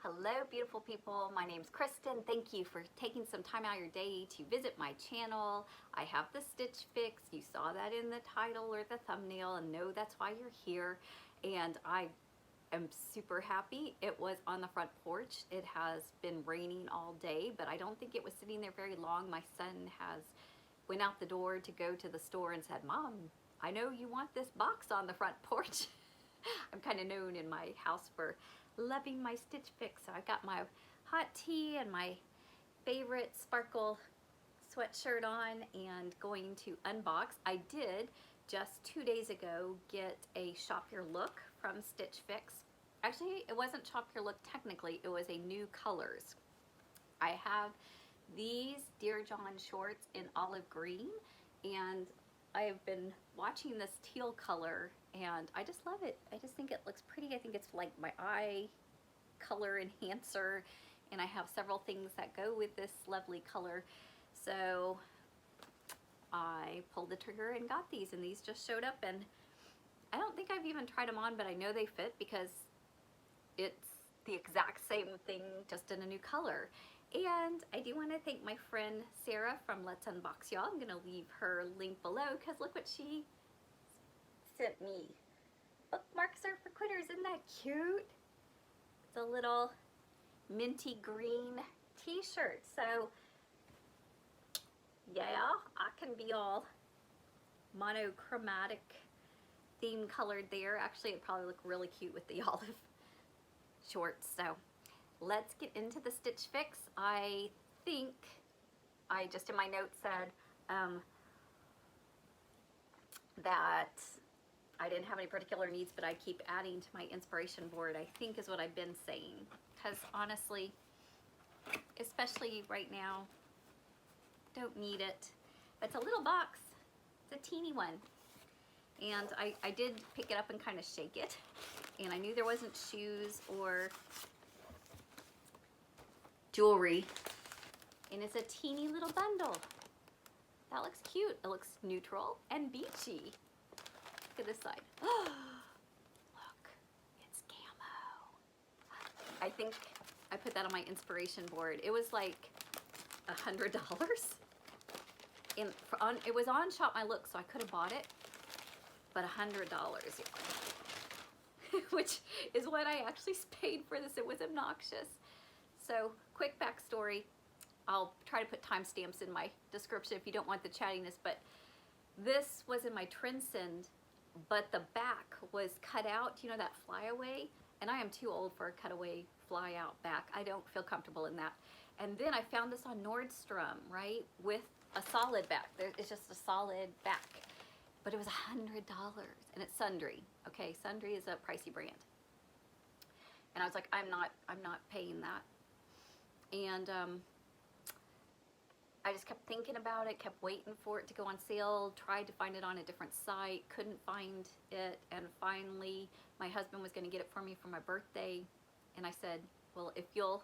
Hello beautiful people, my name's Kristen. Thank you for taking some time out of your day to visit my channel. I have the Stitch Fix. You saw that in the title or the thumbnail and know that's why you're here. And I am super happy. It was on the front porch. It has been raining all day, but I don't think it was sitting there very long. My son went out the door to go to the store and said, "Mom, I know you want this box on the front porch." I'm kind of known in my house for loving my Stitch Fix. So I got my hot tea and my favorite sparkle sweatshirt on and going to unbox. I did just 2 days ago get a Shop Your Look from Stitch Fix. Actually, it wasn't Shop Your Look technically, it was a new colors. I have these Dear John shorts in olive green, and I have been watching this teal color and I just love it. I just think it looks pretty. I think it's like my eye color enhancer, and I have several things that go with this lovely color. So I pulled the trigger and got these, and these just showed up, and I don't think I've even tried them on, but I know they fit because it's the exact same thing, just in a new color. And I do want to thank my friend Sarah from Let's Unbox Y'all. I'm gonna leave her link below because look what she sent me. Bookmarks are for quitters. Isn't that cute? It's a little minty green t-shirt. So yeah, I can be all monochromatic theme colored there. Actually, it'd probably look really cute with the olive shorts. So let's get into the Stitch Fix. I think I just in my notes said that I didn't have any particular needs, but I keep adding to my inspiration board, I think is what I've been saying. Because honestly, especially right now, don't need it. But it's a little box. It's a teeny one. And I did pick it up and kind of shake it. And I knew there wasn't shoes or jewelry. And it's a teeny little bundle. That looks cute. It looks neutral and beachy. Look at this side. Look, it's camo. I think I put that on my inspiration board. It was like $100. And it was on Shop My Look, so I could have bought it. But $100, which is what I actually paid for this. It was obnoxious. So quick backstory. I'll try to put timestamps in my description if you don't want the chattiness, but this was in my Trendsend, but the back was cut out, you know, that flyaway, and I am too old for a cutaway fly out back. I don't feel comfortable in that. And then I found this on Nordstrom, right, with a solid back. It's just a solid back, but it was $100, and it's Sundry. Okay, Sundry is a pricey brand, and I was like, I'm not paying that. And I just kept thinking about it, kept waiting for it to go on sale, tried to find it on a different site, couldn't find it, and finally my husband was going to get it for me for my birthday, and I said, well, if you'll,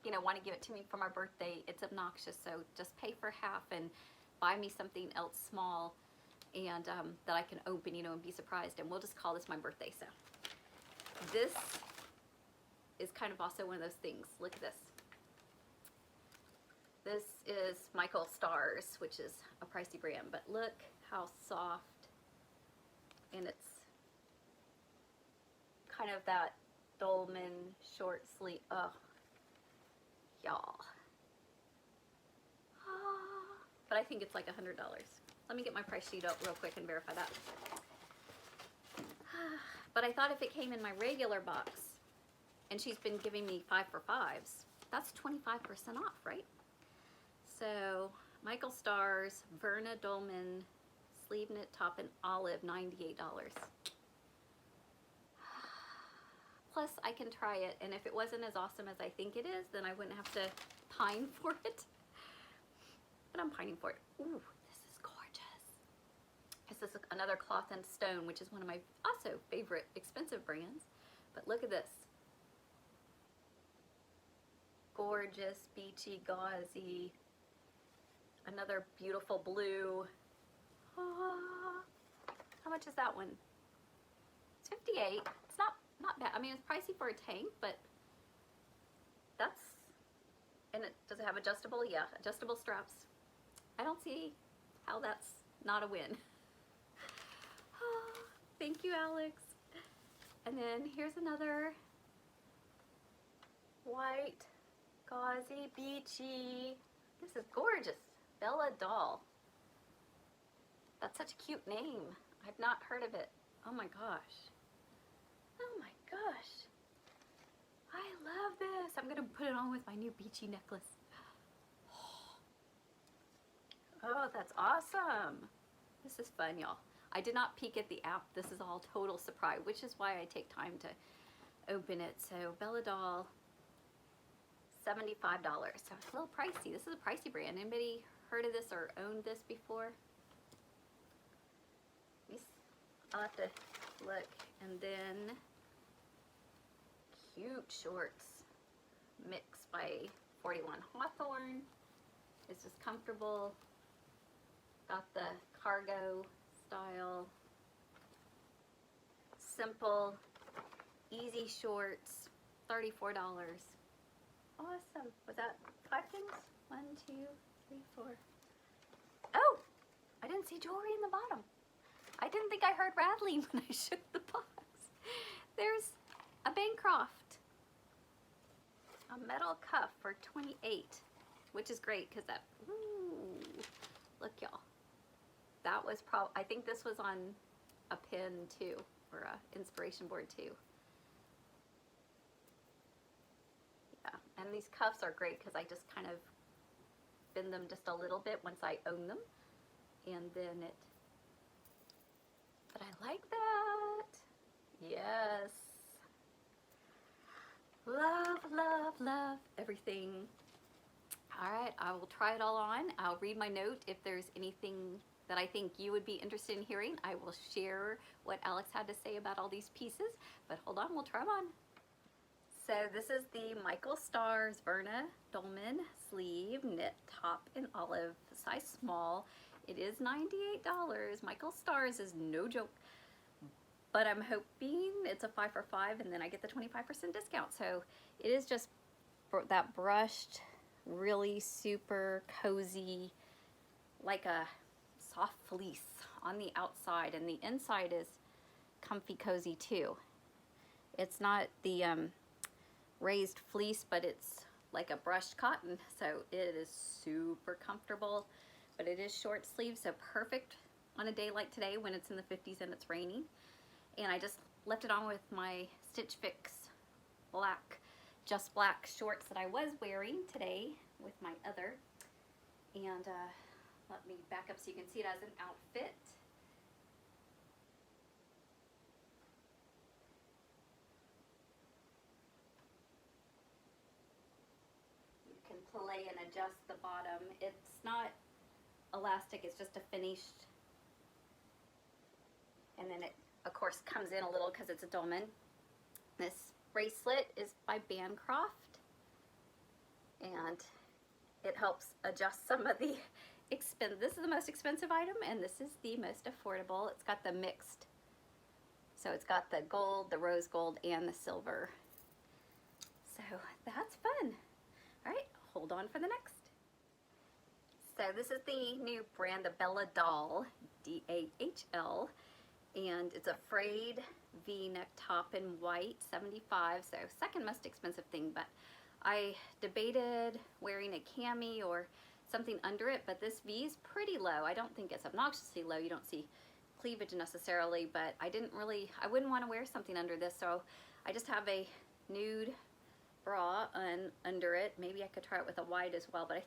you know, want to give it to me for my birthday, it's obnoxious, so just pay for half and buy me something else small and that I can open, you know, and be surprised, and we'll just call this my birthday. So this is kind of also one of those things. Look at this. This is Michael Stars, which is a pricey brand, but look how soft, and it's kind of that Dolman short sleeve. Oh, y'all. But I think it's like $100. Let me get my price sheet out real quick and verify that. But I thought if it came in my regular box, and she's been giving me 5 for 5s, that's 25% off, right? So, Michael Stars, Verna Dolman, sleeve knit top in olive, $98. Plus, I can try it, and if it wasn't as awesome as I think it is, then I wouldn't have to pine for it. But I'm pining for it. Ooh, this is gorgeous. This is another Cloth and Stone, which is one of my also favorite expensive brands. But look at this. Gorgeous, beachy, gauzy. Another beautiful blue. How much is that one? It's $58. It's not bad. I mean, it's pricey for a tank, but that's, and it, does it have adjustable? Yeah, adjustable straps. I don't see how that's not a win. Oh, thank you, Alex. And then here's another white, gauzy, beachy. This is gorgeous. Bella Dahl. That's such a cute name. I've not heard of it. Oh my gosh. Oh my gosh. I love this. I'm gonna put it on with my new beachy necklace. Oh, that's awesome. This is fun, y'all. I did not peek at the app. This is all total surprise, which is why I take time to open it. So Bella Dahl, $75. So it's a little pricey. This is a pricey brand. Anybody heard of this or owned this before? I'll have to look. And then cute shorts. Mix by 41 Hawthorn. It's just comfortable. Got the cargo style. Simple, easy shorts. $34. Awesome. Was that 5 things? 1, 2, 3, 4. Oh! I didn't see jewelry in the bottom. I didn't think I heard rattling when I shook the box. There's a Bancroft. A metal cuff for $28, which is great because that, ooh, look y'all. That was I think this was on a pin too, or a inspiration board too. Yeah, and these cuffs are great because I just kind of bend them just a little bit once I own them. And then it, but I like that. Yes. Love, love, love everything. All right, I will try it all on. I'll read my note. If there's anything that I think you would be interested in hearing, I will share what Alex had to say about all these pieces. But hold on, we'll try them on. So this is the Michael Stars Verna Dolman sleeve knit top in olive, size small. It is $98. Michael Stars is no joke. But I'm hoping it's a 5 for 5 and then I get the 25% discount. So it is just that brushed, really super cozy, like a soft fleece on the outside, and the inside is comfy cozy too. It's not the raised fleece, but it's like a brushed cotton, so it is super comfortable. But it is short sleeve, so perfect on a day like today when it's in the 50s and it's raining. And I just left it on with my Stitch Fix black, just black shorts that I was wearing today with my other. And let me back up so you can see it as an outfit. You can play and adjust the bottom. It's not elastic, it's just a finished. And then it, of course, comes in a little because it's a Dolman. This bracelet is by Bancroft, and it helps adjust some of the expense. This is the most expensive item, and this is the most affordable. It's got the mixed, so it's got the gold, the rose gold, and the silver. So that's fun. All right, hold on for the next. So this is the new brand, the Bella Dahl, D-A-H-L. And it's a frayed V-neck top in white, $75, so second most expensive thing. But I debated wearing a cami or something under it, but this V is pretty low. I don't think it's obnoxiously low. You don't see cleavage necessarily, but I wouldn't want to wear something under this, so I just have a nude bra under it. Maybe I could try it with a white as well, but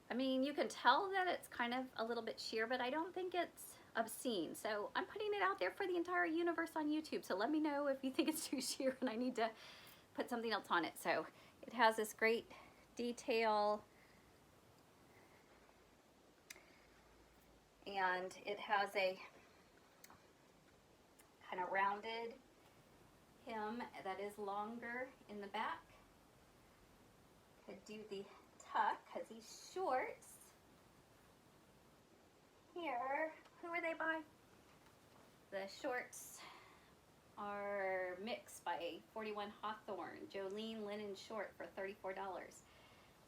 I mean, you can tell that it's kind of a little bit sheer, but I don't think it's obscene. So I'm putting it out there for the entire universe on YouTube. So let me know if you think it's too sheer and I need to put something else on it. So it has this great detail, and it has a kind of rounded hem that is longer in the back. Could do the tuck because these shorts here, who are they by? The shorts are mixed by a 41 Hawthorn Jolene linen short for $34.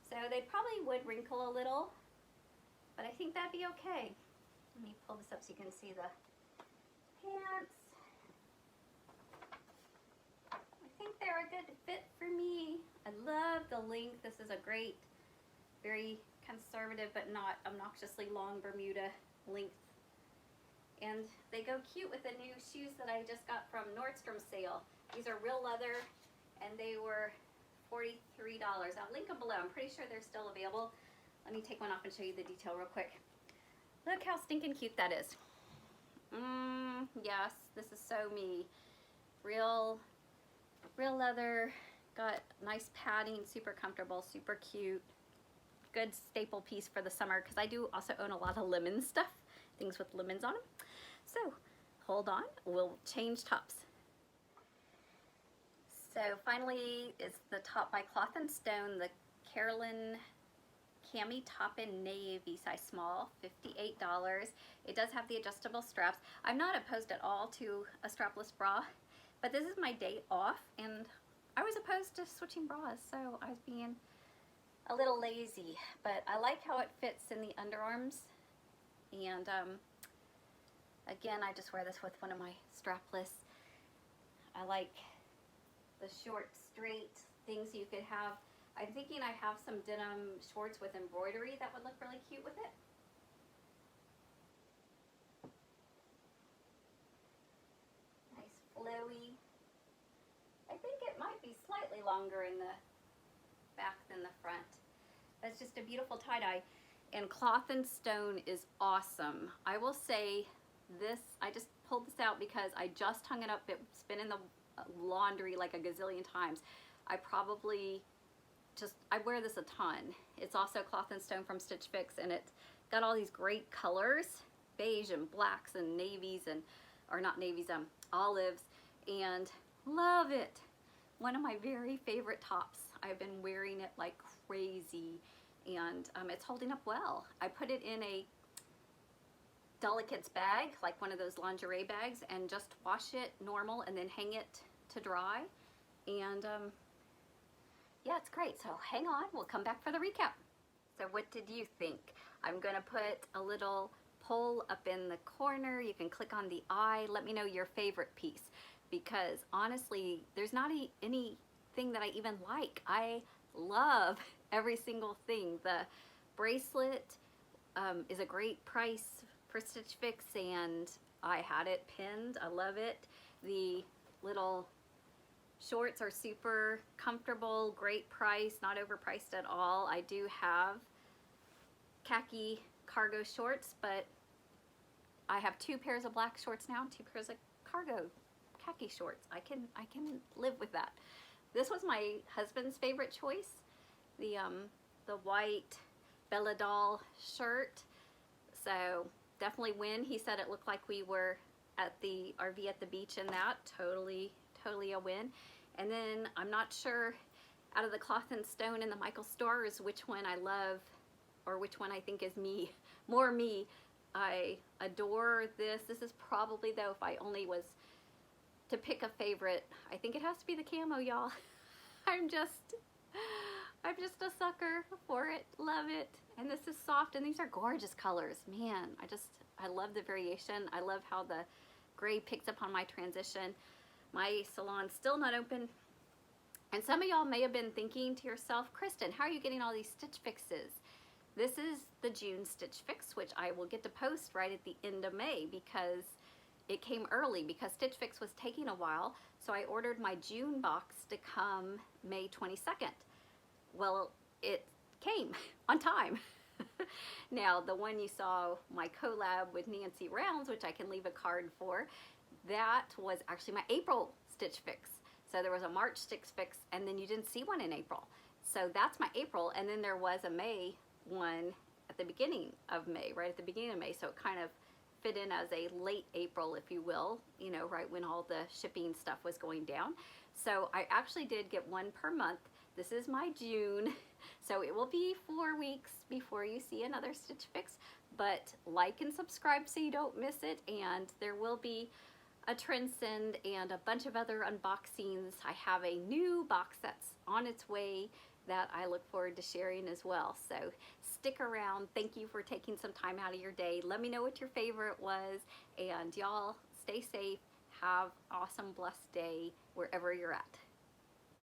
So they probably would wrinkle a little, but I think that'd be okay. Let me pull this up so you can see the pants. I think they're a good fit for me. I love the length. This is a great, very conservative but not obnoxiously long Bermuda length. And they go cute with the new shoes that I just got from Nordstrom sale. These are real leather and they were $43. I'll link them below. I'm pretty sure they're still available. Let me take one off and show you the detail real quick. Look how stinking cute that is. Yes, this is so me. Real leather, got nice padding, super comfortable, super cute. Good staple piece for the summer because I do also own a lot of lemon stuff, things with lemons on them. So hold on, we'll change tops. So finally is the top by Cloth & Stone, the Karlin Cami top in navy, size small, $58. It does have the adjustable straps. I'm not opposed at all to a strapless bra, but this is my day off and I was opposed to switching bras, so I was being a little lazy, but I like how it fits in the underarms. And again, I just wear this with one of my strapless. I like the short, straight things you could have. I'm thinking I have some denim shorts with embroidery that would look really cute with it. Nice flowy. I think it might be slightly longer in the back than the front. That's just a beautiful tie-dye. And Cloth & Stone is awesome. I will say this, I just pulled this out because I just hung it up. It's been in the laundry like a gazillion times. I wear this a ton. It's also Cloth & Stone from Stitch Fix, and it's got all these great colors, beige and blacks and navies and, or not navies, olives, and love it. One of my very favorite tops. I've been wearing it like crazy, and it's holding up well. I put it in a Delicates bag, like one of those lingerie bags, and just wash it normal and then hang it to dry. And yeah, it's great. So hang on, we'll come back for the recap. So what did you think? I'm gonna put a little poll up in the corner. You can click on the eye. Let me know your favorite piece, because honestly, there's not anything that I even like. I love every single thing. The bracelet is a great price for Stitch Fix, and I had it pinned. I love it. The little shorts are super comfortable, great price, not overpriced at all. I do have khaki cargo shorts, but I have 2 pairs of black shorts now, 2 pairs of cargo khaki shorts. I can live with that. This was my husband's favorite choice, the white Bella Dahl shirt. So definitely win. He said it looked like we were at the RV at the beach in that. Totally a win. And then I'm not sure out of the Cloth & Stone and the Michael Stores which one I love or which one I think is me, more me. I adore this. This is probably, though, if I only was to pick a favorite, I think it has to be the camo, y'all. I'm just a sucker for it. Love it. And this is soft, and these are gorgeous colors. Man, I love the variation. I love how the gray picks up on my transition. My salon's still not open. And some of y'all may have been thinking to yourself, Kristen, how are you getting all these Stitch Fixes? This is the June Stitch Fix, which I will get to post right at the end of May because it came early, because Stitch Fix was taking a while. So I ordered my June box to come May 22nd. Well, it came on time. Now, the one you saw, my collab with Nancy Rounds, which I can leave a card for, that was actually my April Stitch Fix. So there was a March Stitch Fix, and then you didn't see one in April. So that's my April, and then there was a May one at the beginning of May, right at the beginning of May. So it kind of fit in as a late April, if you will, you know, right when all the shipping stuff was going down. So I actually did get one per month. This is my June, so it will be 4 weeks before you see another Stitch Fix, but like and subscribe so you don't miss it, and there will be a trend send and a bunch of other unboxings. I have a new box that's on its way that I look forward to sharing as well. So stick around. Thank you for taking some time out of your day. Let me know what your favorite was, and y'all stay safe. Have an awesome, blessed day wherever you're at.